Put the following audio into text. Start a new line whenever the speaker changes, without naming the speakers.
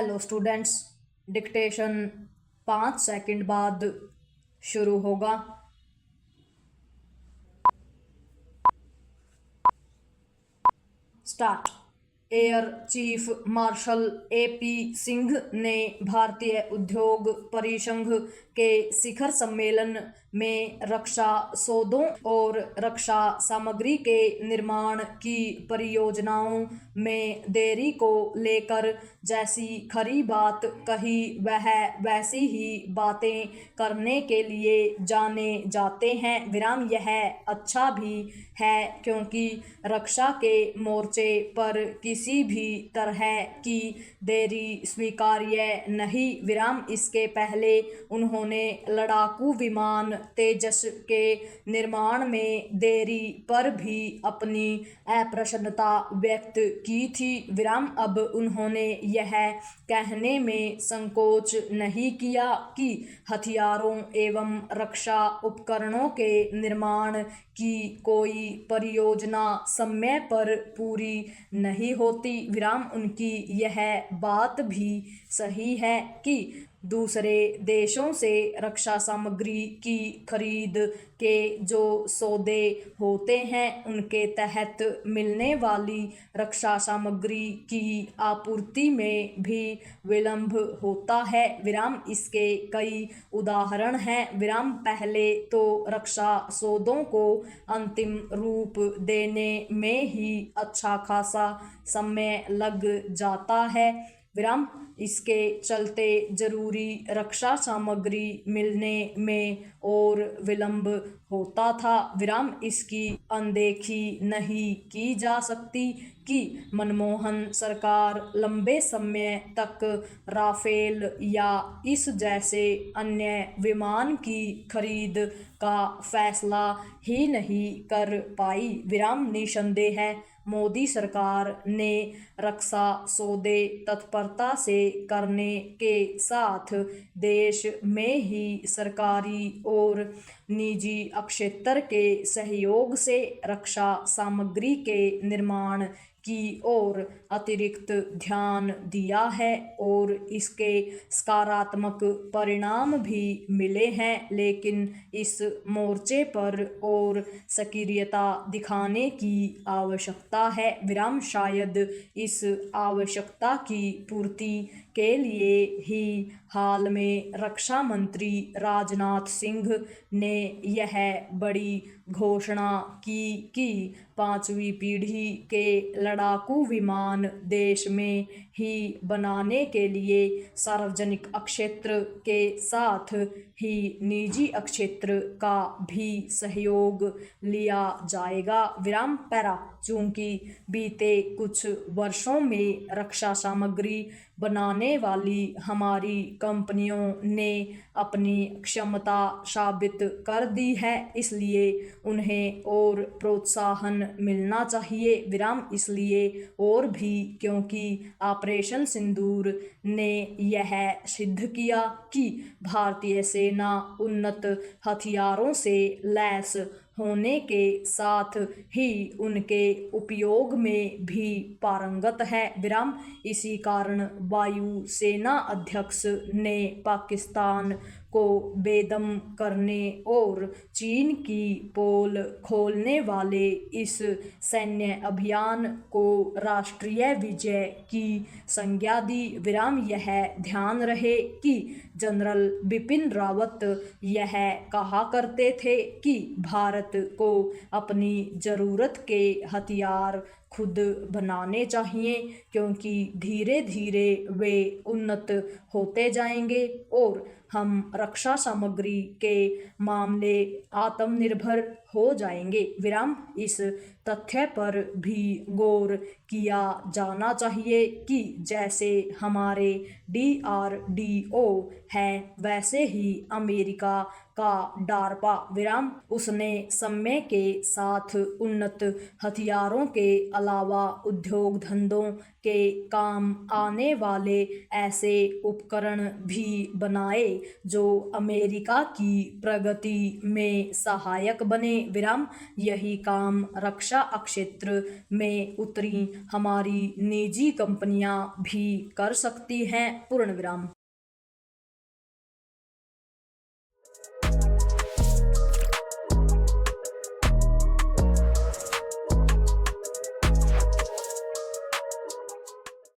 Hello students, dictation 5 second बाद शुरू होगा। Start. Air chief marshal AP Singh ने भारतीय उद्योग परिसंघ के शिखर सम्मेलन में रक्षा सौदों और रक्षा सामग्री के निर्माण की परियोजनाओं में देरी को लेकर जैसी खरी बात कही वह वैसी ही बातें करने के लिए जाने जाते हैं। यह अच्छा भी है क्योंकि रक्षा के मोर्चे पर किसी भी तरह की देरी स्वीकार्य नहीं। इसके पहले उन्होंने लड़ाकू विमान तेजस के निर्माण में देरी पर भी अपनी अप्रसन्नता व्यक्त की थी। अब उन्होंने यह कहने में संकोच नहीं किया कि हथियारों एवं रक्षा उपकरणों के निर्माण की कोई परियोजना समय पर पूरी नहीं होती। उनकी यह बात भी सही है कि दूसरे देशों से रक्षा सामग्री की खरीद के जो सौदे होते हैं उनके तहत मिलने वाली रक्षा सामग्री की आपूर्ति में भी विलंब होता है। इसके कई उदाहरण हैं। पहले तो रक्षा सौदों को अंतिम रूप देने में ही अच्छा खासा समय लग जाता है। इसके चलते जरूरी रक्षा सामग्री मिलने में और विलंब होता था। इसकी अनदेखी नहीं की जा सकती कि मनमोहन सरकार लंबे समय तक राफेल या इस जैसे अन्य विमान की खरीद का फैसला ही नहीं कर पाई। निसंदेह मोदी सरकार ने रक्षा सौदे तत्परता से करने के साथ देश में ही सरकारी और निजी क्षेत्र के सहयोग से रक्षा सामग्री के निर्माण की ओर अतिरिक्त ध्यान दिया है और इसके सकारात्मक परिणाम भी मिले हैं। लेकिन इस मोर्चे पर और सक्रियता दिखाने की आवश्यकता है। शायद इस आवश्यकता की पूर्ति के लिए ही हाल में रक्षा मंत्री राजनाथ सिंह ने यह बड़ी घोषणा की कि 5वीं पीढ़ी के लड़ाकू विमान देश में ही बनाने के लिए सार्वजनिक क्षेत्र के साथ ही निजी क्षेत्र का भी सहयोग लिया जाएगा। चूंकि बीते कुछ वर्षों में रक्षा सामग्री बनाने वाली हमारी कंपनियों ने अपनी क्षमता साबित कर दी है, इसलिए उन्हें और प्रोत्साहन मिलना चाहिए। इसलिए और भी क्योंकि ऑपरेशन सिंदूर ने यह सिद्ध किया कि भारतीय सेना उन्नत हथियारों से लैस होने के साथ ही उनके उपयोग में भी पारंगत है। इसी कारण वायु सेना अध्यक्ष ने पाकिस्तान को बेदम करने और चीन की पोल खोलने वाले इस सैन्य अभियान को राष्ट्रीय विजय की संज्ञा दी। यह ध्यान रहे कि जनरल बिपिन रावत यह कहा करते थे कि भारत को अपनी ज़रूरत के हथियार खुद बनाने चाहिए क्योंकि धीरे धीरे वे उन्नत होते जाएंगे और हम रक्षा सामग्री के मामले आत्मनिर्भर हो जाएंगे। इस तथ्य पर भी गौर किया जाना चाहिए कि जैसे हमारे DRDO है वैसे ही अमेरिका का डारपा विराम। उसने समय के साथ उन्नत हथियारों के अलावा उद्योग धंधों के काम आने वाले ऐसे उपकरण भी बनाए जो अमेरिका की प्रगति में सहायक बने विराम। यही काम रक्षा क्षेत्र में उतरी हमारी निजी कंपनियां भी कर सकती हैं पूर्ण विराम।